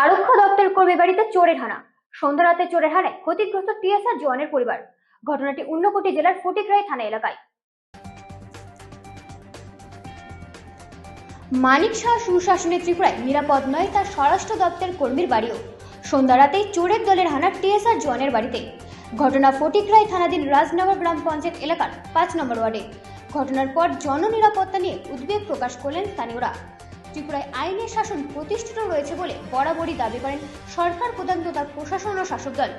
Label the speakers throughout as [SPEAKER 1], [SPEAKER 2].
[SPEAKER 1] আরক্ষা দপ্তর কর্মী বাড়িতে চোরের হানা। সন্ধ্যা রাতে চোরের হানায় ক্ষতিগ্রস্ত টিএসআর জওয়ানের পরিবার। ঘটনাটি ঊনকোটি জেলার ফটিকরাই থানা এলাকায়। মানিক শাহ সুশাসনে ত্রিপুরায় নিরাপদ নয় তার স্বরাষ্ট্র দপ্তরের কর্মীর বাড়িও। সন্ধ্যা রাতেই চোরের দলের হানা টিএসআর জওয়ানের বাড়িতে। ঘটনা ফটিকরাই থানাধীন রাজনগর গ্রাম পঞ্চায়েত এলাকার ৫ নম্বর ওয়ার্ডে। ঘটনার পর জননিরাপত্তা নিয়ে উদ্বেগ প্রকাশ করলেন স্থানীয়রা। ত্রিপুরায় আইনের শাসন প্রতিষ্ঠিত রয়েছে বলে বরাবরই দাবি করেন সরকার প্রধান তথা প্রশাসন ও শাসক দল।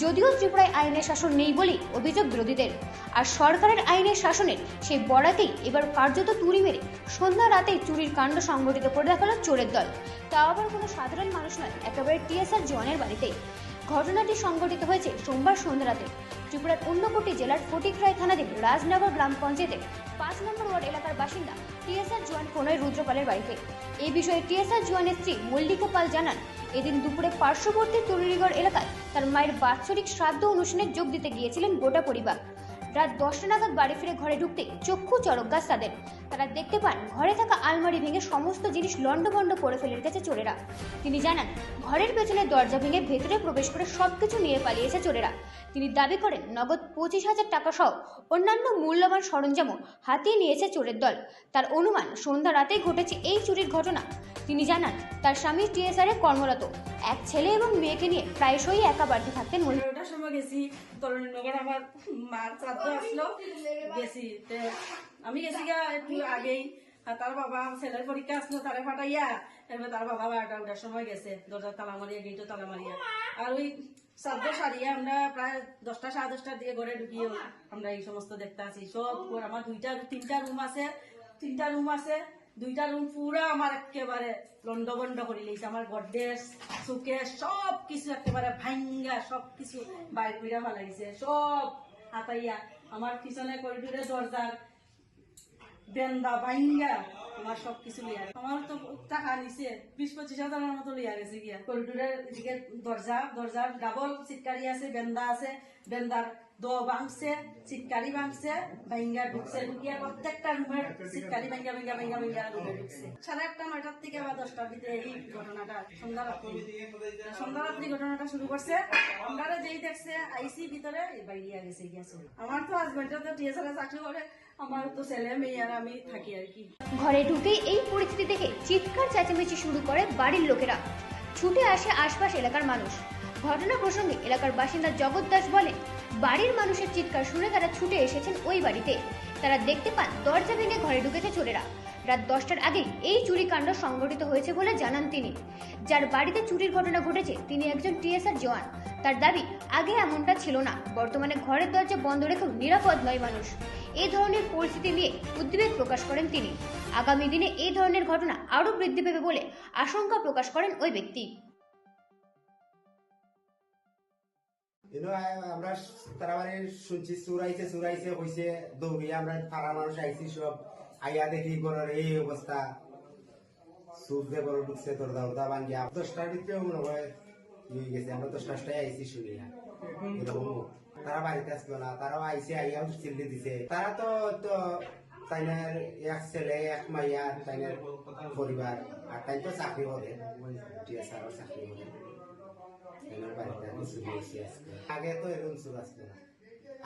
[SPEAKER 1] যদিও ত্রিপুরায় আইনের শাসন নেই বলেই অভিযোগ বিরোধীদের। আর সরকারের আইনের শাসনের সেই বরাতেই এবার কার্যত তুড়ি মেরে সন্ধ্যা রাতেই চুরির কাণ্ড সংঘটিত করে দেখালো চোরের দল। তা আবার কোনো সাধারণ মানুষ নয়, একেবারে টিএসআর জওয়ানের বাড়িতেই। ঘটনাটি সংঘটিত হয়েছে সোমবার সন্ধ্যা রাতে ত্রিপুরার ঊনকোটি জেলার ফটিকরাই থানাধীন রাজনগর গ্রাম পঞ্চায়েতের ৫ নম্বর ওয়ার্ড এলাকার বাসিন্দা টিএসআর জওয়ান প্রণয় রুদ্রপালের বাড়িতে। এই বিষয়ে টিএসআর জওয়ানের স্ত্রী মল্লিকা পাল জানান, এদিন দুপুরে পার্শ্ববর্তী তরুণীগড় এলাকায় তার মায়ের বাৎসরিক শ্রাদ্ধ অনুষ্ঠানে যোগ দিতে গিয়েছিলেন গোটা পরিবার। রাত ১০টা নাগাদ বাড়ি ফিরে ঘরে ঢুকতে চক্ষু চড়ক গাছ তাদের। তারা দেখতে পান ঘরে থাকা আলমারি ভেঙে সমস্ত জিনিস লন্ডভন্ড করে ফেলে রেখেছে চোরেরা। তিনি জানান, ঘরের পেছনে দরজা ভেঙে ভেতরে প্রবেশ করে সবকিছু নিয়ে পালিয়েছে চোরেরা। তিনি দাবি করেন নগদ ২৫,০০০ টাকা সহ অন্যান্য মূল্যবান সরঞ্জামও হাতিয়ে নিয়েছে চোরের দল। তার অনুমান সন্ধ্যা রাতেই ঘটেছে এই চুরির ঘটনা। তিনি জানান, তার স্বামী টিএসআর এ কর্মরত, এক ছেলে এবং মেয়েকে নিয়ে প্রায়শই একা বাড়িতে থাকতেন।
[SPEAKER 2] আমি গেছি একটু আগেই, তার বাবা ছেলের পরীক্ষা আসলো, তারে ফাটাইয়া এবার তার বাবা ১২টার সময় গেছে, দরজা তালা মারিয়া, গেটও তালা মারিয়া। আর ওই শ্রাদ্ধ সারিয়া আমরা প্রায় ১০টা সাড়ে ১০টার দিকে ঘরে ঢুকিয়ে আমরা এই সমস্ত দেখতে আসি। সব আমার তিনটা রুম আছে, দুইটা রুম পুরা আমার একেবারে লন্ডভন্ড করে লিয়েছে। আমার গডরেজ, সুকেস সব কিছু একেবারে ভাঙ্গা, সব কিছু বাইর কইরা ফেলাইছে, সব হাতাইয়া। আমার পিছনে করিডোরে দরজার বেন্দা ভাঙ্গা আমার সবকিছু লিয়া। আমার তো টাকা নিছে ২০-২৫,০০০ মতো লিয়া গেছে গিয়া। করিডোরের দিকে দরজার ডাবল চিৎকারি আছে, বেন্দা আছে, বেন্দার ভাঙছে, চিৎকারি ভাঙছে, ভাঙ্গা ঢুকছে, ঢুকিয়া প্রত্যেকটা রুমের চিৎকারি ভাঙ্গা রুমে ঢুকছে। ৯:৩০ থেকে বা ১০টার ভিতরে এই ঘটনাটা সন্ধ্যা রাত্রি ঘটনাটা শুরু করছে। আমরা যেই দেখছে আইসি ভিতরে বাইরিয়া গেছে গিয়েছে। আমার তো হাজবেন্ডের তো টিএসআর চাকরি করে, আমার তো ছেলে মেয়ে আর আমি থাকি আর কি।
[SPEAKER 1] ঘরে ঢুকেই এই পরিস্থিতি দেখে চিৎকার চেঁচামেচি শুরু করে বাড়ির লোকেরা। ছুটে আসে আশপাশ এলাকার মানুষ। ঘটনা প্রসঙ্গে এলাকার বাসিন্দা জগৎ দাস বলেন, বাড়ির মানুষের চিৎকার শুনে তারা ছুটে এসেছেন ওই বাড়িতে। তারা দেখতে পান দরজা ভেঙে ঘরে ঢুকেছে চোরেরা। রাত ১০টার আগেই এই চুরি কাণ্ড সংঘটিত হয়েছে বলে জানান তিনি। যার বাড়িতে চুরির ঘটনা ঘটেছে তিনি একজন টিএসআর জওয়ান। তার দাবি, আগে এমনটা ছিল না, বর্তমানে ঘরের দরজা বন্ধ রেখেও নিরাপদ নয় মানুষ। এই ধরনের পরিস্থিতি নিয়ে উদ্বেগ প্রকাশ করেন তিনি। আগামী দিনে এই ধরনের ঘটনা আরও বৃদ্ধি পাবে বলে আশঙ্কা প্রকাশ করেন ওই ব্যক্তি।
[SPEAKER 3] আমরা তারাবারে শুনছি চুরাইছে হয়েছে, দৌড়িয়ে আমরা পাড়া মানুষ আইছি, সব আইয়া দেখি ঘরের এই অবস্থা, সুরতে ঘরে ঢুকছে, দরজা ভাঙ্গিয়া ১০টার ভিতরে মনে হয় গেছে। আমরা ১০টায় আইসি শুনিয়া এরকম। তারা বাড়িতে আসলো না, তারাও আইসে, আইয়াও চিল্লি দিছে। তারা তো তাইনের এক ছেলে এক মাইয়া, তাইনের পরিবার, আর তাই তো চাকরি করে, টিএসআরও চাকরি করে। আগে তো এরকম চুর আসতো না।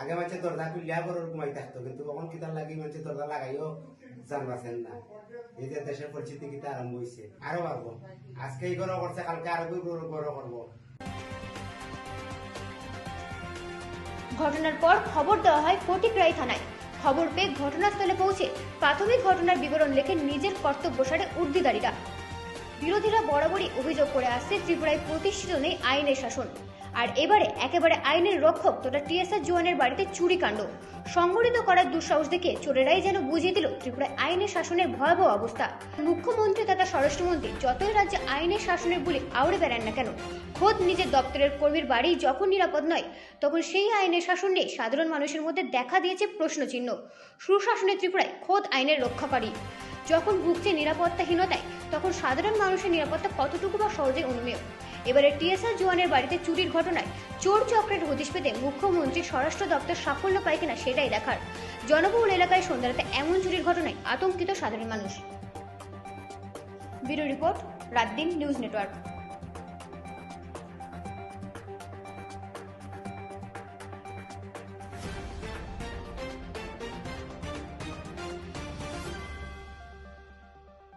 [SPEAKER 3] আগে মানুষের দরজা খুলিয়া ঘরের ঘুমাই থাকতো, কিন্তু কখন কিতার লাগি মানুষের দরজা লাগাইও জানবাছেন না। এই যে দেশের পরিস্থিতি কিতা আরম্ভ হয়েছে, আরো বাড়বো। আজকে এই ঘরও করছে, কালকে আরো ঘরও করবো।
[SPEAKER 1] ঘটনার পর খবর দেওয়া হয় ফটিকরাই থানায়। খবর পেয়ে ঘটনাস্থলে পৌঁছে প্রাথমিক ঘটনার বিবরণ লেখেন নিজের কর্তব্য সারে উর্দিদারীরা। বিরোধীরা বরাবরই অভিযোগ করে আসছে ত্রিপুরায় প্রতিষ্ঠিত নেই আইনের শাসন। আর এবারে একেবারে আইনের রক্ষক তথা টিএসআর জওয়ানের বাড়িতে চুরি কাণ্ড সংঘটিত করার দুঃসাহস দেখে চোরেরাই যেন বুঝিয়ে দিল ত্রিপুরায় আইনের শাসনের ভয়াবহ অবস্থা। মুখ্যমন্ত্রী তথা স্বরাষ্ট্রমন্ত্রী যতই রাজ্যে আইনের শাসনের বুলি আউড়ে বেড়ান না কেন, খোদ নিজের দপ্তরের কর্মীর বাড়ি যখন নিরাপদ নয়, তখন সেই আইনের শাসন নিয়ে সাধারণ মানুষের মধ্যে দেখা দিয়েছে প্রশ্নচিহ্ন। সুশাসনের ত্রিপুরায় খোদ আইনের রক্ষাকারী যখন ভুগছে নিরাপত্তাহীনতায়, তখন সাধারণ মানুষের নিরাপত্তা কতটুকু বা সহজে অনুমেয়। এবারে টিএসআর জওয়ানের বাড়িতে চুরির ঘটনায় চোর চক্রের হদিশ পেতে মুখ্যমন্ত্রী স্বরাষ্ট্র দপ্তর সাফল্য পায় কিনা সেটাই দেখার। জনবহুল এলাকায় সন্ধ্যা রাতে এমন চুরির ঘটনায় আতঙ্কিত সাধারণ মানুষ। ব্যুরো রিপোর্ট, রাত দিন নিউজ নেটওয়ার্ক।